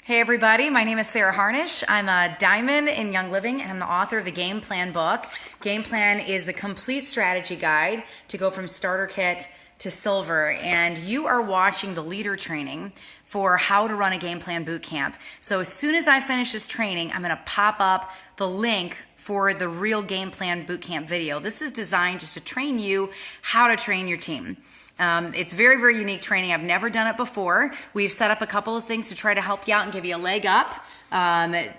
Hey everybody, my name is Sarah Harnish. I'm a diamond in Young Living and I'm the author of the Game Plan book. Game Plan is the complete strategy guide to go from starter kit to silver, and you are watching the leader training for how to run a game plan boot camp. So as soon as I finish this training, I'm going to pop up the link for the real game plan boot camp video. This is designed just to train you how to train your team. It's very, very unique training. I've never done it before. We've set up a couple of things to try to help you out and give you a leg up.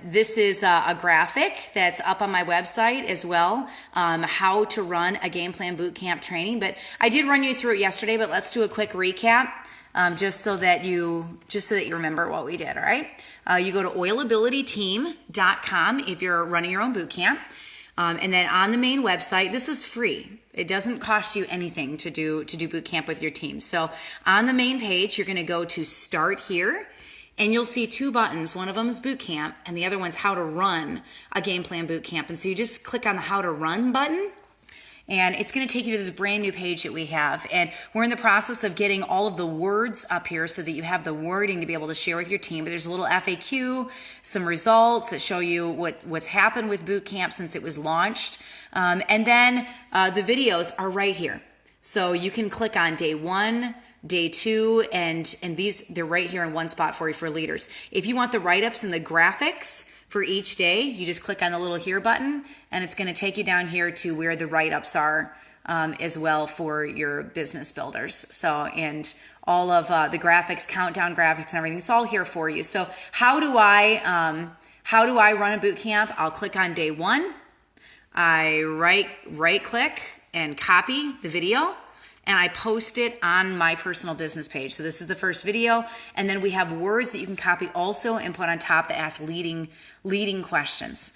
This is a graphic that's up on my website as well, how to run a game plan boot camp training. But I did run you through it yesterday, but let's do a quick recap. Just so that you remember what we did, all right? You go to oilabilityteam.com if you're running your own boot camp. And then on the main website, this is free. It doesn't cost you anything to do boot camp with your team. So on the main page, you're going to go to Start Here, and you'll see two buttons. One of them is boot camp, and the other one's how to run a game plan boot camp. And so you just click on the how to run button, and it's going to take you to this brand new page that we have. And we're in the process of getting all of the words up here so that you have the wording to be able to share with your team. But there's a little FAQ, some results that show you what's happened with boot camp since it was launched. And then the videos are right here. So you can click on day 1, day 2, and they're right here in one spot for you for leaders. If you want the write-ups and the graphics for each day, you just click on the little here button, and it's going to take you down here to where the write-ups are as well for your business builders. So, and all of the graphics, countdown graphics and everything, it's all here for you. So how do I run a boot camp? I'll click on day 1. I right click and copy the video, and I post it on my personal business page. So this is the first video, and then we have words that you can copy also and put on top that ask leading questions.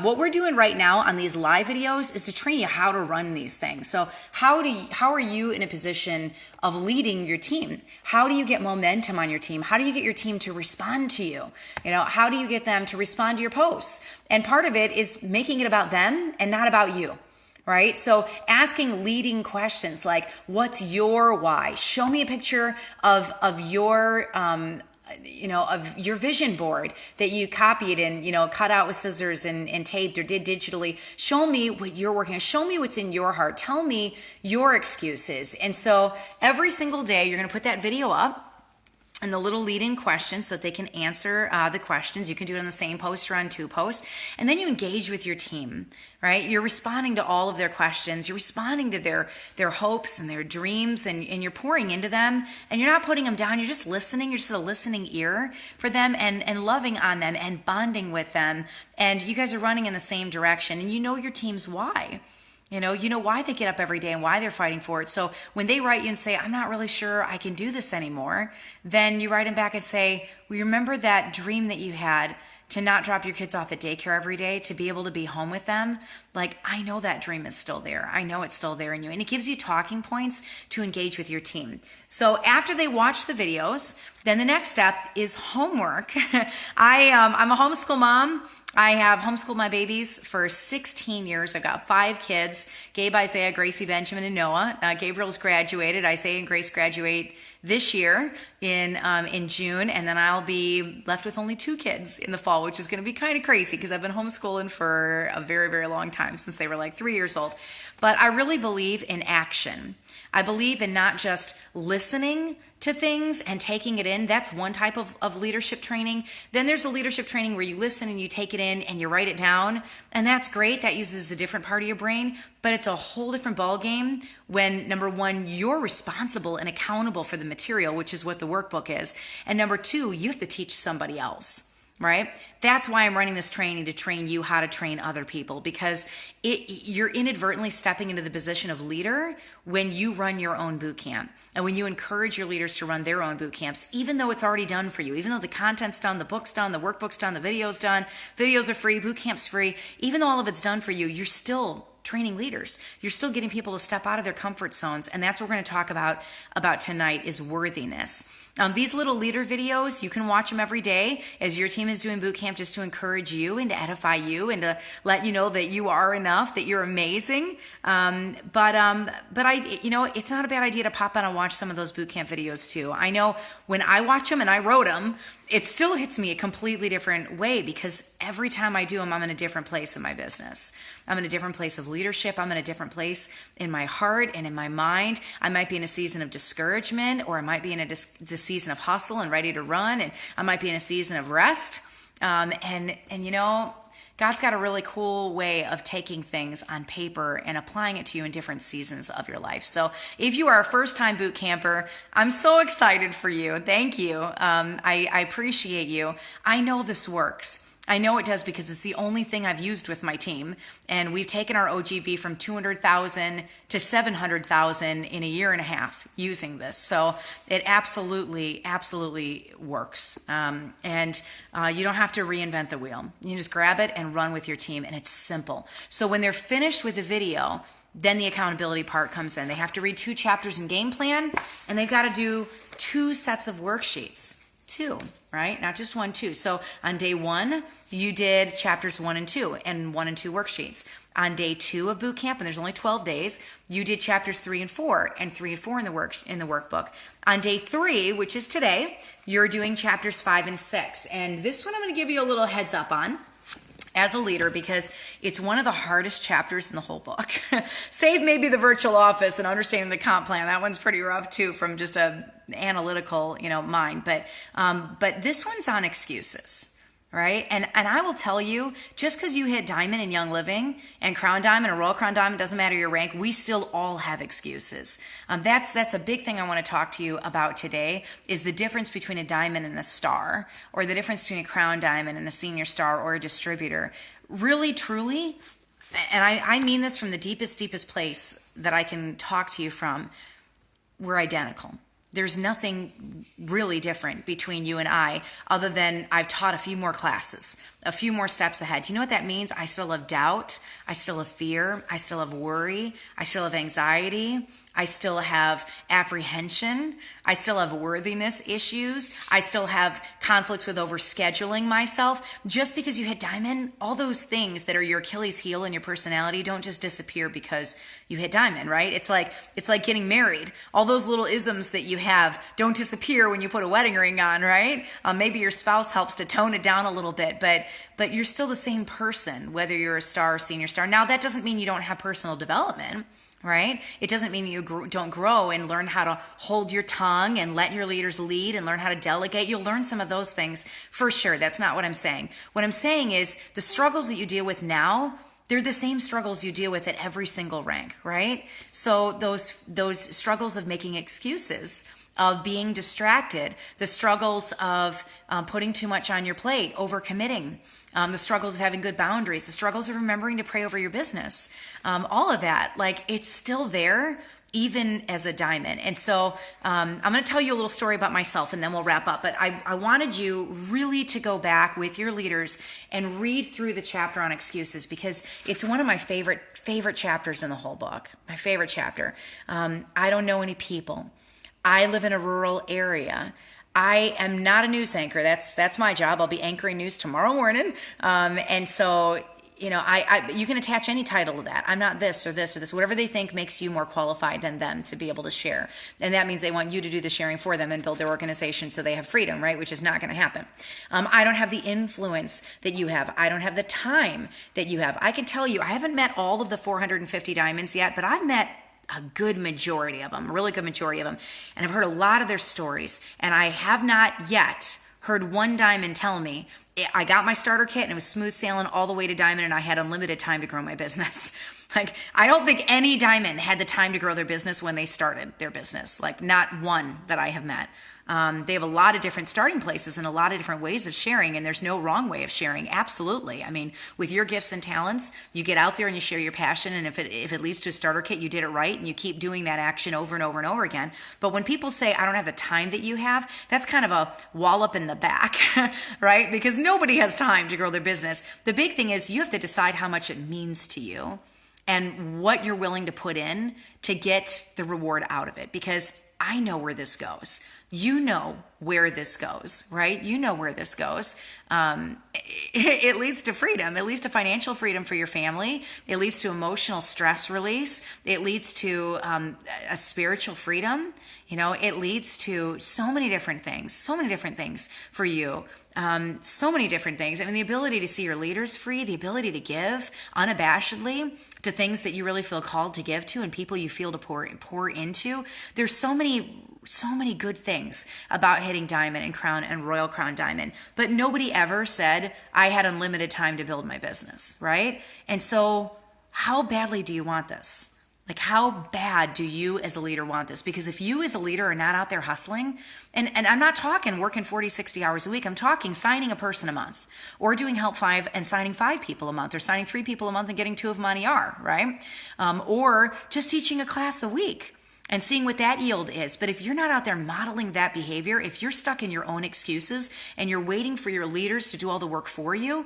What we're doing right now on these live videos is to train you how to run these things. So how are you in a position of leading your team? How do you get momentum on your team? How do you get your team to respond to you? How do you get them to respond to your posts? And part of it is making it about them and not about you. Right? So asking leading questions like, what's your why? Show me a picture of your of your vision board that you copied and, cut out with scissors and taped or did digitally. Show me what you're working on. Show me what's in your heart. Tell me your excuses. And so every single day you're going to put that video up and the little lead-in questions so that they can answer the questions. You can do it on the same post or on 2 posts. And then you engage with your team, right? You're responding to all of their questions. You're responding to their hopes and their dreams, and you're pouring into them. And you're not putting them down. You're just listening. You're just a listening ear for them and loving on them and bonding with them. And you guys are running in the same direction. And you know your team's why. You know why they get up every day and why they're fighting for it. So when they write you and say, I'm not really sure I can do this anymore, then you write them back and say, well, remember that dream that you had to not drop your kids off at daycare every day, to be able to be home with them? Like, I know that dream is still there. I know it's still there in you. And it gives you talking points to engage with your team. So after they watch the videos, then the next step is homework. I'm a homeschool mom. I have homeschooled my babies for 16 years. I've got 5 kids, Gabe, Isaiah, Gracie, Benjamin, and Noah. Gabriel's graduated. Isaiah and Grace graduate this year in June, and then I'll be left with only 2 kids in the fall, which is going to be kind of crazy because I've been homeschooling for a very, very long time, since they were like 3 years old. But I really believe in action. I believe in not just listening to things and taking it in. That's one type of leadership training. Then there's a leadership training where you listen and you take it in and you write it down. And that's great. That uses a different part of your brain, but it's a whole different ballgame when, number 1, you're responsible and accountable for the material, which is what the workbook is. And number 2, you have to teach somebody else. Right? That's why I'm running this training, to train you how to train other people, because you're inadvertently stepping into the position of leader when you run your own boot camp and when you encourage your leaders to run their own boot camps, even though it's already done for you, even though the content's done, the book's done, the workbook's done, the video's done, videos are free, boot camp's free. Even though all of it's done for you, you're still training leaders. You're still getting people to step out of their comfort zones. And that's what we're going to talk about tonight, is worthiness. These little leader videos, you can watch them every day as your team is doing boot camp, just to encourage you and to edify you and to let you know that you are enough, that you're amazing. But it's not a bad idea to pop on and watch some of those boot camp videos too. I know when I watch them, and I wrote them, it still hits me a completely different way, because every time I do them, I'm in a different place in my business. I'm in a different place of leadership. I'm in a different place in my heart and in my mind. I might be in a season of discouragement, or I might be in a season of hustle and ready to run, and I might be in a season of rest. And you know, God's got a really cool way of taking things on paper and applying it to you in different seasons of your life. So if you are a first-time boot camper, I'm so excited for you. Thank you. I appreciate you. I know this works. I know it does, because it's the only thing I've used with my team. And we've taken our OGB from 200,000 to 700,000 in a year and a half using this. So it absolutely, absolutely works. And you don't have to reinvent the wheel. You just grab it and run with your team, and it's simple. So when they're finished with the video, then the accountability part comes in. They have to read 2 chapters in game plan, and they've got to do 2 sets of worksheets. 2, right? Not just 1, 2. So on day 1, you did chapters 1 and 2 and 1 and 2 worksheets. On day 2 of boot camp, and there's only 12 days, you did chapters 3 and 4 and 3 and 4 in the workbook. On day 3, which is today, you're doing chapters 5 and 6. And this one I'm going to give you a little heads up on as a leader, because it's one of the hardest chapters in the whole book. Save maybe the virtual office and understanding the comp plan. That one's pretty rough too, from just a analytical, mind. But this one's on excuses, right? And I will tell you, just because you hit diamond in Young Living and Crown Diamond or Royal Crown Diamond, doesn't matter your rank, we still all have excuses. That's a big thing I want to talk to you about today, is the difference between a diamond and a star, or the difference between a Crown Diamond and a senior star or a distributor. Really, truly, and I mean this from the deepest place that I can talk to you from, we're identical. There's nothing really different between you and I, other than I've taught a few more classes, a few more steps ahead. Do you know what that means? I still have doubt. I still have fear. I still have worry. I still have anxiety. I still have apprehension. I still have worthiness issues. I still have conflicts with overscheduling myself. Just because you hit diamond, all those things that are your Achilles heel in your personality don't just disappear because you hit diamond, right? It's like getting married. All those little isms that you have don't disappear when you put a wedding ring on, right? Maybe your spouse helps to tone it down a little bit, but you're still the same person, whether you're a star or senior star. Now, that doesn't mean you don't have personal development, right? It doesn't mean you don't grow and learn how to hold your tongue and let your leaders lead and learn how to delegate. You'll learn some of those things for sure. That's not what I'm saying. What I'm saying is the struggles that you deal with now, they're the same struggles you deal with at every single rank, right? So those struggles of making excuses, of being distracted, the struggles of putting too much on your plate, overcommitting, the struggles of having good boundaries, the struggles of remembering to pray over your business, all of that, like, it's still there even as a diamond. And so I'm going to tell you a little story about myself, and then we'll wrap up. But I wanted you really to go back with your leaders and read through the chapter on excuses, because it's one of my favorite chapters in the whole book. My favorite chapter. I don't know any people. I live in a rural area. I am not a news anchor. That's my job. I'll be anchoring news tomorrow morning. And so, you can attach any title to that. I'm not this or this or this, whatever they think makes you more qualified than them to be able to share. And that means they want you to do the sharing for them and build their organization so they have freedom, right? Which is not going to happen. I don't have the influence that you have. I don't have the time that you have. I can tell you, I haven't met all of the 450 diamonds yet, but I've met a good majority of them, a really good majority of them. And I've heard a lot of their stories. And I have not yet heard one diamond tell me, I got my starter kit and it was smooth sailing all the way to diamond and I had unlimited time to grow my business. Like, I don't think any diamond had the time to grow their business when they started their business. Like, not one that I have met. They have a lot of different starting places and a lot of different ways of sharing, and there's no wrong way of sharing. Absolutely. I mean, with your gifts and talents, you get out there and you share your passion, and if it leads to a starter kit, you did it right, and you keep doing that action over and over and over again. But when people say, I don't have the time that you have, that's kind of a wallop in the back, right? Because nobody has time to grow their business. The big thing is you have to decide how much it means to you and what you're willing to put in to get the reward out of it. Because I know where this goes. you know where this goes, right? You know where this goes. It leads to freedom. It leads to financial freedom for your family. It leads to emotional stress release. It leads to a spiritual freedom. It leads to so many different things for you. So many different things. I mean, the ability to see your leaders free, the ability to give unabashedly to things that you really feel called to give to and people you feel to pour into. There's so many good things about hitting diamond and crown and royal crown diamond, but nobody ever said I had unlimited time to build my business, right? And so how badly do you want this? Like, how bad do you as a leader want this? Because if you as a leader are not out there hustling, and I'm not talking working 40, 60 hours a week, I'm talking signing a person a month, or doing Help 5 and signing 5 people a month, or signing 3 people a month and getting 2 of them on ER, right? Or just teaching a class a week and seeing what that yield is. But if you're not out there modeling that behavior, if you're stuck in your own excuses and you're waiting for your leaders to do all the work for you,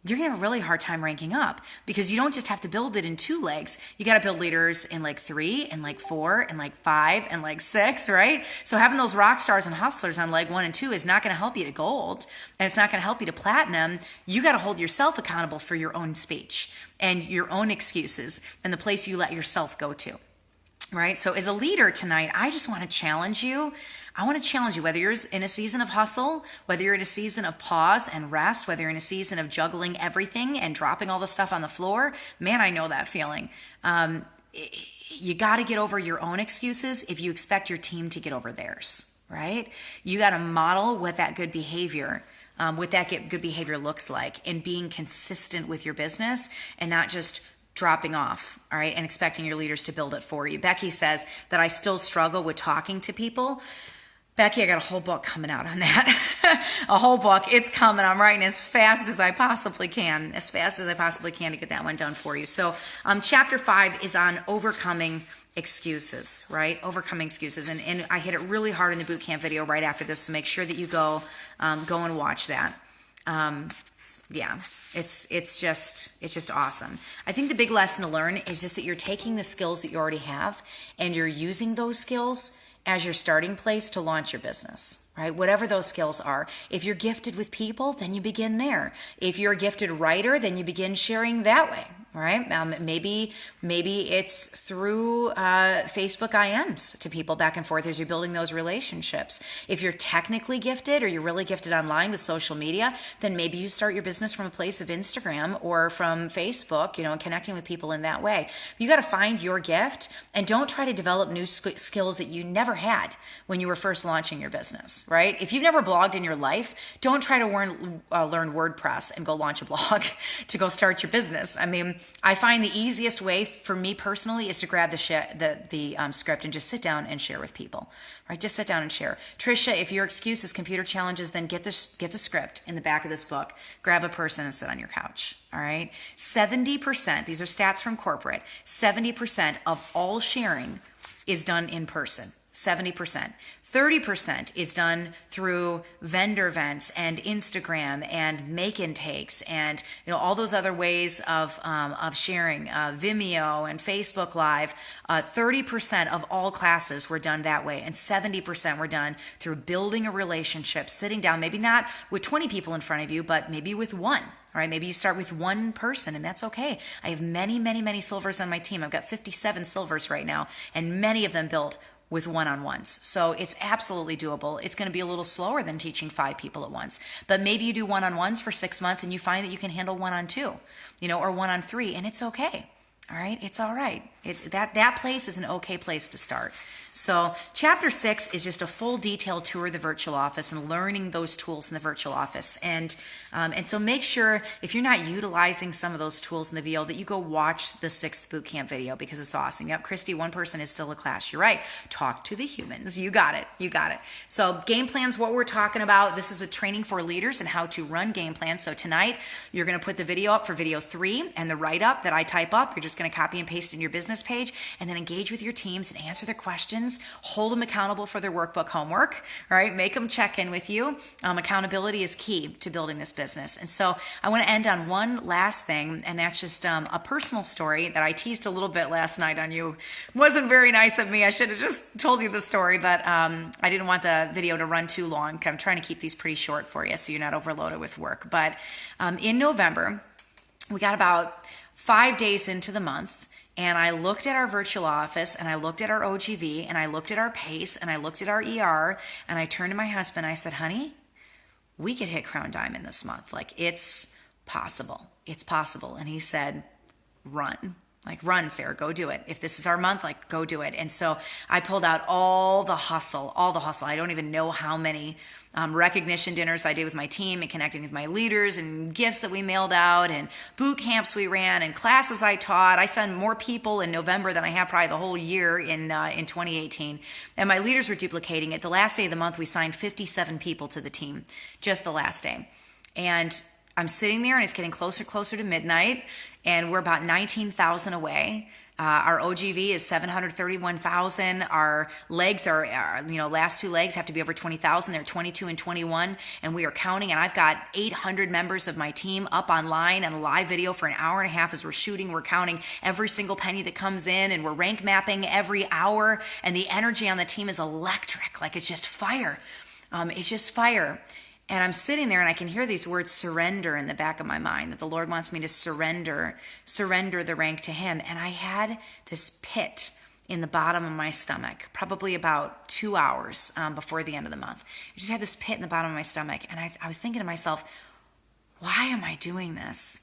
you're gonna have a really hard time ranking up, because you don't just have to build it in 2 legs. You gotta build leaders in like 3 and like 4 and like 5 and like 6, right? So having those rock stars and hustlers on leg 1 and 2 is not gonna help you to gold, and it's not gonna help you to platinum. You gotta hold yourself accountable for your own speech and your own excuses and the place you let yourself go to. Right? So as a leader tonight, I just want to challenge you. I want to challenge you, whether you're in a season of hustle, whether you're in a season of pause and rest, whether you're in a season of juggling everything and dropping all the stuff on the floor. Man, I know that feeling. You got to get over your own excuses if you expect your team to get over theirs, right? You got to model what that good behavior looks like, and being consistent with your business and not just dropping off, all right, and expecting your leaders to build it for you. Becky says that I still struggle with talking to people. Becky, I got a whole book coming out on that. A whole book. It's coming. I'm writing as fast as I possibly can to get that one done for you. So chapter 5 is on overcoming excuses, right? Overcoming excuses. And I hit it really hard in the bootcamp video right after this, so make sure that you go and watch that. Yeah, it's just awesome. I think the big lesson to learn is just that you're taking the skills that you already have and you're using those skills as your starting place to launch your business, right? Whatever those skills are. If you're gifted with people, then you begin there. If you're a gifted writer, then you begin sharing that way, right? Maybe it's through Facebook IMs to people back and forth as you're building those relationships. If you're technically gifted or you're really gifted online with social media, then maybe you start your business from a place of Instagram or from Facebook, and connecting with people in that way. You got to find your gift, and don't try to develop new skills that you never had when you were first launching your business, right? If you've never blogged in your life, don't try to learn WordPress and go launch a blog to go start your business. I mean, I find the easiest way for me personally is to grab the script and just sit down and share with people, right? Just sit down and share. Trisha, if your excuse is computer challenges, then get the script in the back of this book, grab a person and sit on your couch. All right. 70%, these are stats from corporate, 70% of all sharing is done in person. 70%. 30% is done through vendor events and Instagram and make intakes and all those other ways of sharing, Vimeo and Facebook Live. 30% of all classes were done that way, and 70% were done through building a relationship, sitting down, maybe not with 20 people in front of you, but maybe with one. All right, maybe you start with one person, and that's okay. I have many, many, many silvers on my team. I've got 57 silvers right now, and many of them built with one-on-ones. So it's absolutely doable. It's going to be a little slower than teaching 5 people at once. But maybe you do one-on-ones for 6 months and you find that you can handle 1-on-2, or 1-on-3, and it's okay. All right, it's all right. That place is an okay place to start. So chapter 6 is just a full detailed tour of the virtual office and learning those tools in the virtual office. And so make sure, if you're not utilizing some of those tools in the VO, that you go watch the 6th bootcamp video, because it's awesome. Yep, Christy, one person is still a class. You're right. Talk to the humans. You got it. So game plans, what we're talking about. This is a training for leaders and how to run game plans. So tonight, you're going to put the video up for video 3 and the write-up that I type up. You're just just going to copy and paste in your business page, and then engage with your teams and answer their questions, hold them accountable for their workbook homework, right? Make them check in with you. Accountability is key to building this business. And so I want to end on one last thing, and that's just a personal story that I teased a little bit last night on you. It wasn't very nice of me. I should have just told you the story, but I didn't want the video to run too long. I'm trying to keep these pretty short for you so you're not overloaded with work. But in November, we got about 5 days into the month, and I looked at our virtual office, and I looked at our OGV, and I looked at our pace, and I looked at our ER, and I turned to my husband. I said, honey, we could hit Crown Diamond this month. Like, it's possible. It's possible. And he said, run. Like, run, Sarah, go do it. If this is our month, like, go do it. And so I pulled out all the hustle. I don't even know how many recognition dinners I did with my team and connecting with my leaders, and gifts that we mailed out, and boot camps we ran, and classes I taught. I sent more people in November than I have probably the whole year in 2018. And my leaders were duplicating it. The last day of the month, we signed 57 people to the team, just the last day. And I'm sitting there, and it's getting closer to midnight, and we're about 19,000 away. Our OGV is 731,000. Our legs are, last two legs have to be over 20,000. They're 22 and 21, and we are counting. And I've got 800 members of my team up online and a live video for an hour and a half as we're shooting. We're counting every single penny that comes in, and we're rank mapping every hour. And the energy on the team is electric. Like, it's just fire. It's just fire. And I'm sitting there, and I can hear these words surrender in the back of my mind, that the Lord wants me to surrender the rank to him. And I had this pit in the bottom of my stomach, probably about 2 hours before the end of the month. I just had this pit in the bottom of my stomach. And I was thinking to myself, why am I doing this?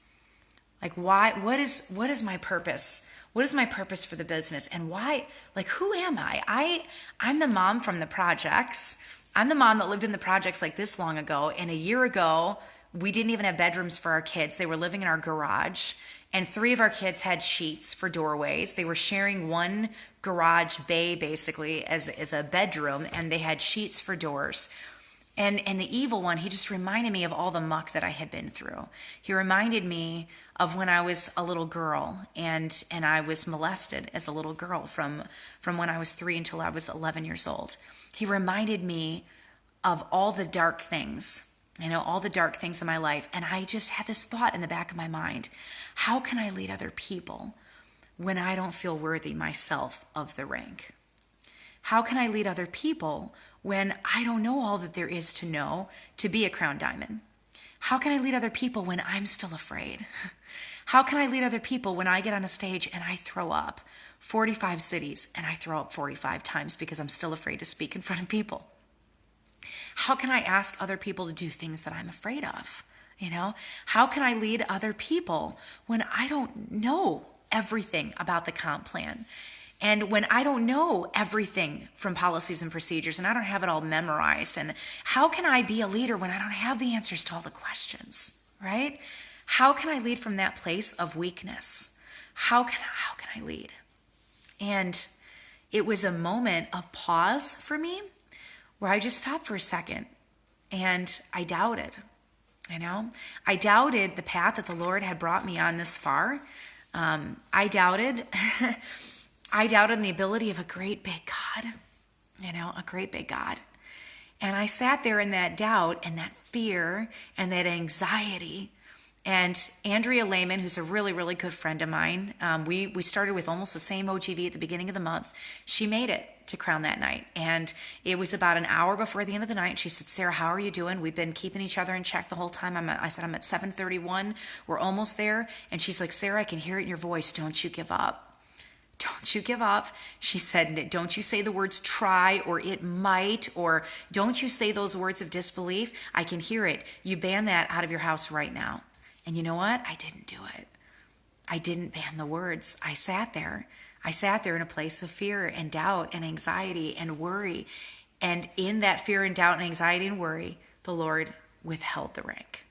Like, why? What is my purpose? What is my purpose for the business? And why? Like, who am I? I'm the mom from the projects. I'm the mom that lived in the projects like this long ago. And a year ago, we didn't even have bedrooms for our kids. They were living in our garage. And 3 of our kids had sheets for doorways. They were sharing one garage bay, basically, as a bedroom. And they had sheets for doors. And the evil one, he just reminded me of all the muck that I had been through. He reminded me of when I was a little girl, and I was molested as a little girl from when I was 3 until I was 11 years old. He reminded me of all the dark things, all the dark things in my life. And I just had this thought in the back of my mind: how can I lead other people when I don't feel worthy myself of the rank? How can I lead other people when I don't know all that there is to know to be a Crown Diamond? How can I lead other people when I'm still afraid? How can I lead other people when I get on a stage and I throw up 45 cities and I throw up 45 times because I'm still afraid to speak in front of people? How can I ask other people to do things that I'm afraid of? How can I lead other people when I don't know everything about the comp plan? And when I don't know everything from policies and procedures, and I don't have it all memorized? And how can I be a leader when I don't have the answers to all the questions, right? How can I lead from that place of weakness? How can I lead? And it was a moment of pause for me where I just stopped for a second, and I doubted. I doubted the path that the Lord had brought me on this far. I doubted in the ability of a great big God, a great big God. And I sat there in that doubt and that fear and that anxiety. And Andrea Lehman, who's a really, really good friend of mine, we started with almost the same OGV at the beginning of the month. She made it to Crown that night. And it was about an hour before the end of the night. She said, Sarah, how are you doing? We've been keeping each other in check the whole time. I said, I'm at 7:31. We're almost there. And she's like, Sarah, I can hear it in your voice. Don't you give up. Don't you give up. She said, don't you say the words try or it might, or don't you say those words of disbelief. I can hear it. You ban that out of your house right now. And you know what? I didn't do it. I didn't ban the words. I sat there. In a place of fear and doubt and anxiety and worry. And in that fear and doubt and anxiety and worry, the Lord withheld the rank.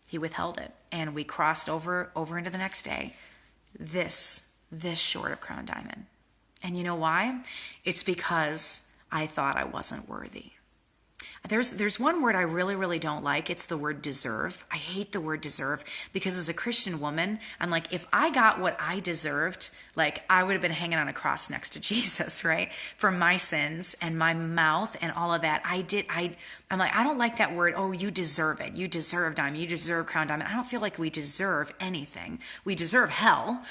He withheld it. And we crossed over into the next day, this short of Crown Diamond. And you know why? It's because I thought I wasn't worthy. there's one word I really, really don't like. It's the word deserve. I hate the word deserve because as a Christian woman, I'm like, if I got what I deserved, like I would have been hanging on a cross next to Jesus, right? For my sins and my mouth and all of that. I'm like, I don't like that word. Oh, you deserve it. You deserve diamond. You deserve crown diamond. I don't feel like we deserve anything. We deserve hell,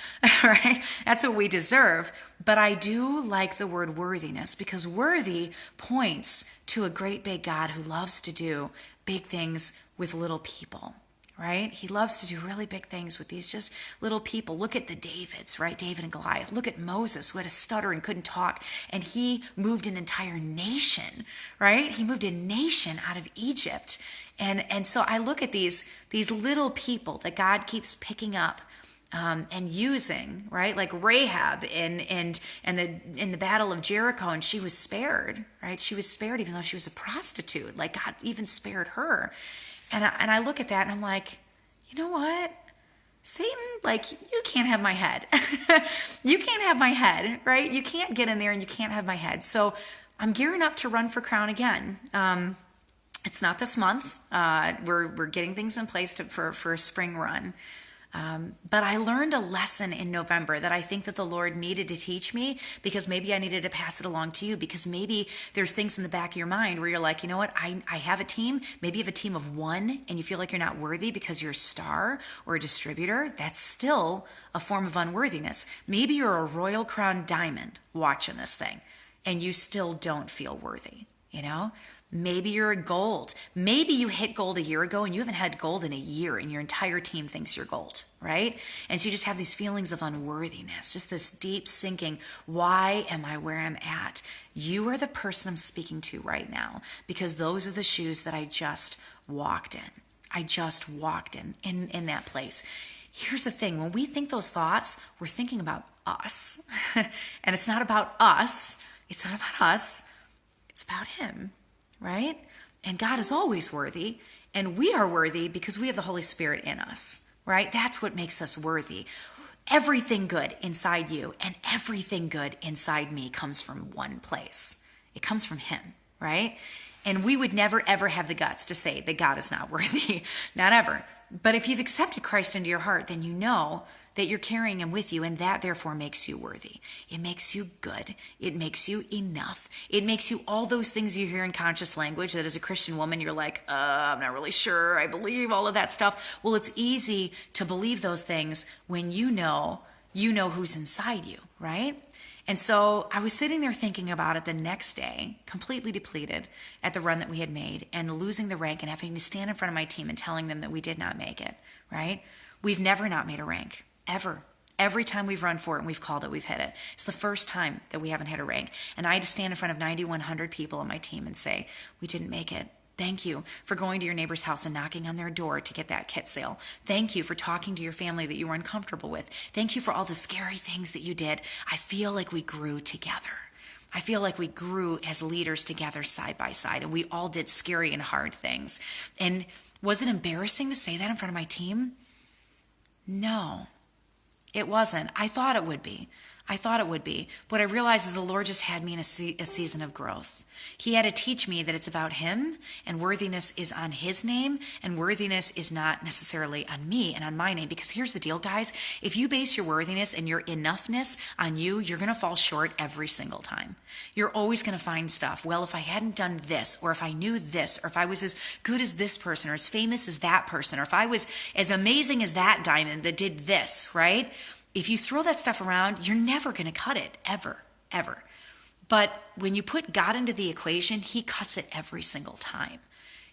right? That's what we deserve. But I do like the word worthiness because worthy points to a great big God who loves to do big things with little people, right? He loves to do really big things with these just little people. Look at the Davids, right? David and Goliath. Look at Moses who had a stutter and couldn't talk, and he moved an entire nation, right? He moved a nation out of Egypt. And so I look at these little people that God keeps picking up and using, right? Like Rahab in the Battle of Jericho, and she was spared, right? She was spared even though she was a prostitute. Like God even spared her. And I look at that and I'm like, you know what? Satan, like, you can't have my head. You can't have my head, right? You can't get in there and you can't have my head. So I'm gearing up to run for crown again. It's not this month. We're getting things in place for a spring run. But I learned a lesson in November that I think that the Lord needed to teach me because maybe I needed to pass it along to you because maybe there's things in the back of your mind where you're like, you know what, I have a team. Maybe you have a team of one and you feel like you're not worthy because you're a star or a distributor. That's still a form of unworthiness. Maybe you're a Royal Crown Diamond watching this thing and you still don't feel worthy, you know? Maybe you're a gold. Maybe you hit gold a year ago and you haven't had gold in a year and your entire team thinks you're gold, right? And so you just have these feelings of unworthiness, just this deep sinking, why am I where I'm at? You are the person I'm speaking to right now because those are the shoes that I just walked in. I just walked in that place. Here's the thing. When we think those thoughts, we're thinking about us. And it's not about us. It's not about us. It's about him. Right? And God is always worthy, and we are worthy because we have the Holy Spirit in us, right? That's what makes us worthy. Everything good inside you and everything good inside me comes from one place. It comes from him, right? And we would never, ever have the guts to say that God is not worthy. Not ever. But if you've accepted Christ into your heart, then you know that you're carrying him with you, and that therefore makes you worthy. It makes you good. It makes you enough. It makes you all those things you hear in conscious language that as a Christian woman, you're like, I'm not really sure. I believe all of that stuff. Well, it's easy to believe those things when you know who's inside you, right? And so I was sitting there thinking about it the next day, completely depleted at the run that we had made and losing the rank and having to stand in front of my team and telling them that we did not make it, right? We've never not made a rank. Ever. Every time we've run for it and we've called it, we've hit it. It's the first time that we haven't hit a rank. And I had to stand in front of 9,100 people on my team and say, we didn't make it. Thank you for going to your neighbor's house and knocking on their door to get that kit sale. Thank you for talking to your family that you were uncomfortable with. Thank you for all the scary things that you did. I feel like we grew together. I feel like we grew as leaders together side by side, and we all did scary and hard things. And was it embarrassing to say that in front of my team? No. It wasn't. I thought it would be. What I realized is the Lord just had me in a season of growth. He had to teach me that it's about him, and worthiness is on his name, and worthiness is not necessarily on me and on my name. Because here's the deal, guys. If you base your worthiness and your enoughness on you, you're going to fall short every single time. You're always going to find stuff. Well, if I hadn't done this, or if I knew this, or if I was as good as this person, or as famous as that person, or if I was as amazing as that diamond that did this, right? If you throw that stuff around, you're never going to cut it, ever, ever. But when you put God into the equation, he cuts it every single time.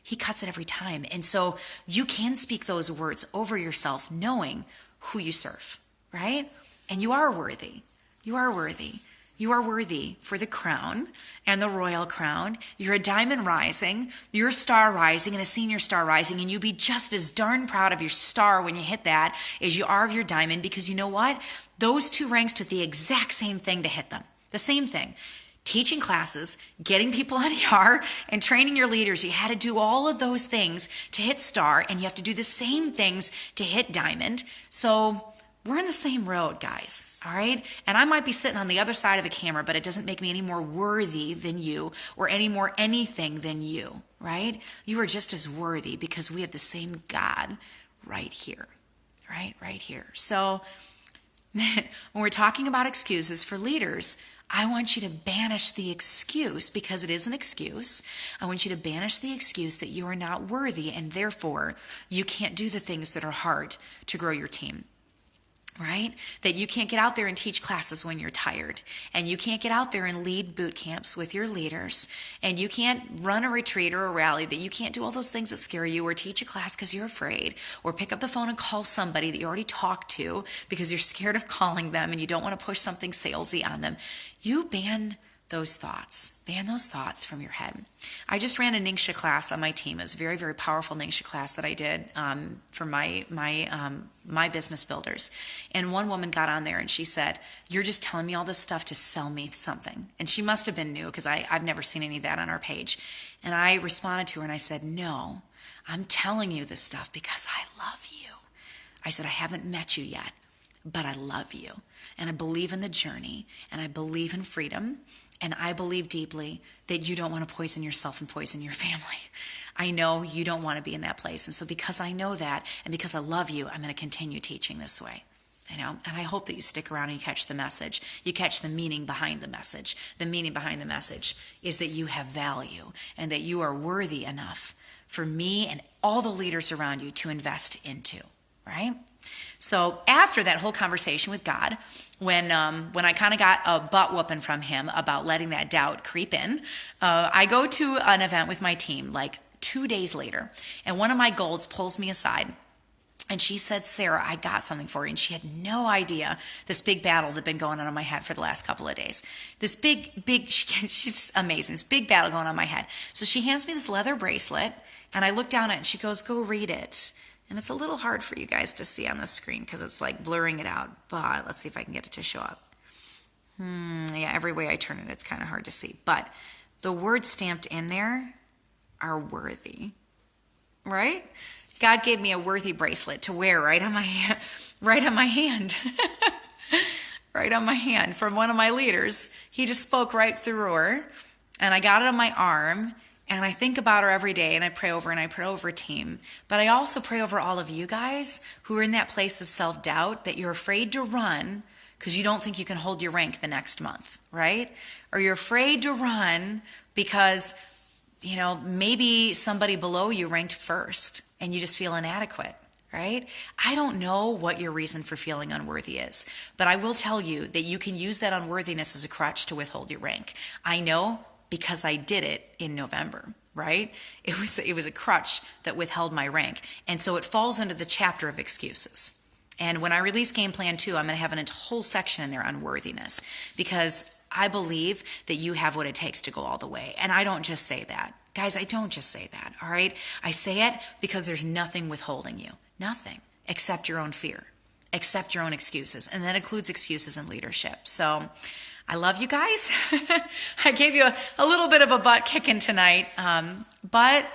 He cuts it every time. And so you can speak those words over yourself knowing who you serve, right? And you are worthy. You are worthy. You are worthy for the crown and the royal crown. You're a diamond rising, you're a star rising and a senior star rising, and you be just as darn proud of your star when you hit that as you are of your diamond, because you know what? Those two ranks took the exact same thing to hit them. The same thing. Teaching classes, getting people on ER, and training your leaders. You had to do all of those things to hit star, and you have to do the same things to hit diamond. So we're in the same road, guys. All right? And I might be sitting on the other side of a camera, but it doesn't make me any more worthy than you or any more anything than you, right? You are just as worthy because we have the same God right here, right here. So when we're talking about excuses for leaders, I want you to banish the excuse, because it is an excuse. I want you to banish the excuse that you are not worthy and therefore you can't do the things that are hard to grow your team. Right? That you can't get out there and teach classes when you're tired, and you can't get out there and lead boot camps with your leaders, and you can't run a retreat or a rally, that you can't do all those things that scare you, or teach a class because you're afraid, or pick up the phone and call somebody that you already talked to because you're scared of calling them and you don't want to push something salesy on them. You ban those thoughts. Ban those thoughts from your head. I just ran a Ningxia class on my team. It was a very, very powerful Ningxia class that I did for my business builders. And one woman got on there and she said, "You're just telling me all this stuff to sell me something." And she must have been new because I've never seen any of that on our page. And I responded to her and I said, "No, I'm telling you this stuff because I love you." I said, "I haven't met you yet, but I love you. And I believe in the journey, and I believe in freedom, and I believe deeply that you don't want to poison yourself and poison your family. I know you don't want to be in that place. And so because I know that, and because I love you, I'm going to continue teaching this way." And I hope that you stick around and you catch the message. You catch the meaning behind the message. The meaning behind the message is that you have value and that you are worthy enough for me and all the leaders around you to invest into, right? So after that whole conversation with God, when I kind of got a butt whooping from him about letting that doubt creep in, I go to an event with my team like 2 days later, and one of my golds pulls me aside, and she said, "Sarah, I got something for you." And she had no idea this big battle that had been going on in my head for the last couple of days. This she's amazing, this big battle going on in my head. So she hands me this leather bracelet, and I look down at it, and she goes, "Go read it." And it's a little hard for you guys to see on the screen because it's like blurring it out. But let's see if I can get it to show up. Yeah, every way I turn it, it's kind of hard to see. But the words stamped in there are worthy, right? God gave me a worthy bracelet to wear right on my hand, right on my hand, right on my hand from one of my leaders. He just spoke right through her, and I got it on my arm. And I think about her every day, and I pray over a team. But I also pray over all of you guys who are in that place of self-doubt, that you're afraid to run because you don't think you can hold your rank the next month, right? Or you're afraid to run because, maybe somebody below you ranked first and you just feel inadequate, right? I don't know what your reason for feeling unworthy is, but I will tell you that you can use that unworthiness as a crutch to withhold your rank. I know, because I did it in November, right? It was a crutch that withheld my rank. And so it falls into the chapter of excuses. And when I release Game Plan 2, I'm going to have a whole section in there on worthiness, because I believe that you have what it takes to go all the way. And I don't just say that. Guys, I don't just say that, all right? I say it because there's nothing withholding you. Nothing except your own fear, except your own excuses. And that includes excuses in leadership. So I love you guys. I gave you a little bit of a butt kicking tonight. But,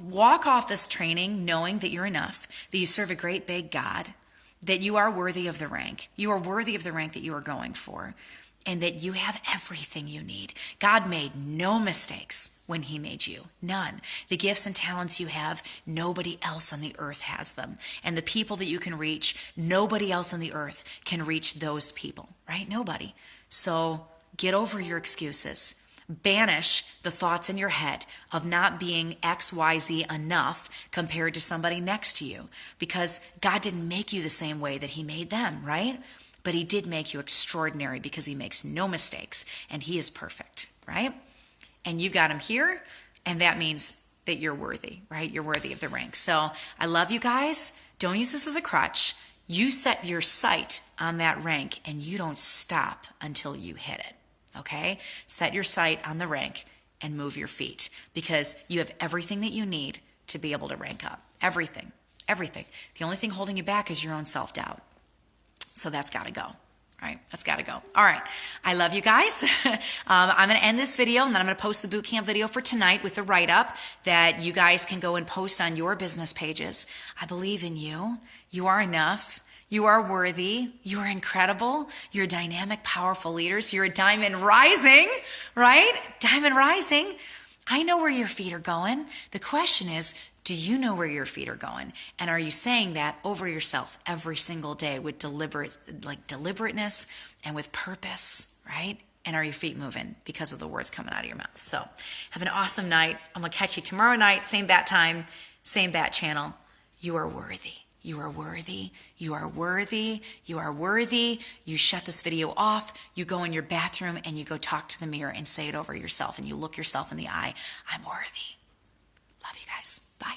walk off this training knowing that you're enough, that you serve a great big God, that you are worthy of the rank. You are worthy of the rank that you are going for, and that you have everything you need. God made no mistakes when he made you. None. The gifts and talents you have, nobody else on the earth has them. And the people that you can reach, nobody else on the earth can reach those people, right? Nobody. So get over your excuses. Banish the thoughts in your head of not being XYZ enough compared to somebody next to you, because God didn't make you the same way that he made them, right? But he did make you extraordinary because he makes no mistakes and he is perfect, right? And you've got him here, and that means that you're worthy, right? You're worthy of the rank. So I love you guys. Don't use this as a crutch. You set your sight on that rank and you don't stop until you hit it, okay? Set your sight on the rank and move your feet, because you have everything that you need to be able to rank up. Everything, everything. The only thing holding you back is your own self-doubt. So that's got to go. Right, that's got to go. All right, I love you guys. I'm going to end this video, and then I'm going to post the boot camp video for tonight with the write-up that you guys can go and post on your business pages. I believe in you. You are enough. You are worthy. You are incredible. You're dynamic, powerful leaders. You're a diamond rising, right? Diamond rising. I know where your feet are going. The question is, do you know where your feet are going? And are you saying that over yourself every single day with deliberateness and with purpose, right? And are your feet moving because of the words coming out of your mouth? So have an awesome night. I'm going to catch you tomorrow night, same bat time, same bat channel. You are worthy. You are worthy. You are worthy. You are worthy. You shut this video off. You go in your bathroom and you go talk to the mirror and say it over yourself. And you look yourself in the eye. I'm worthy. Love you guys. Bye.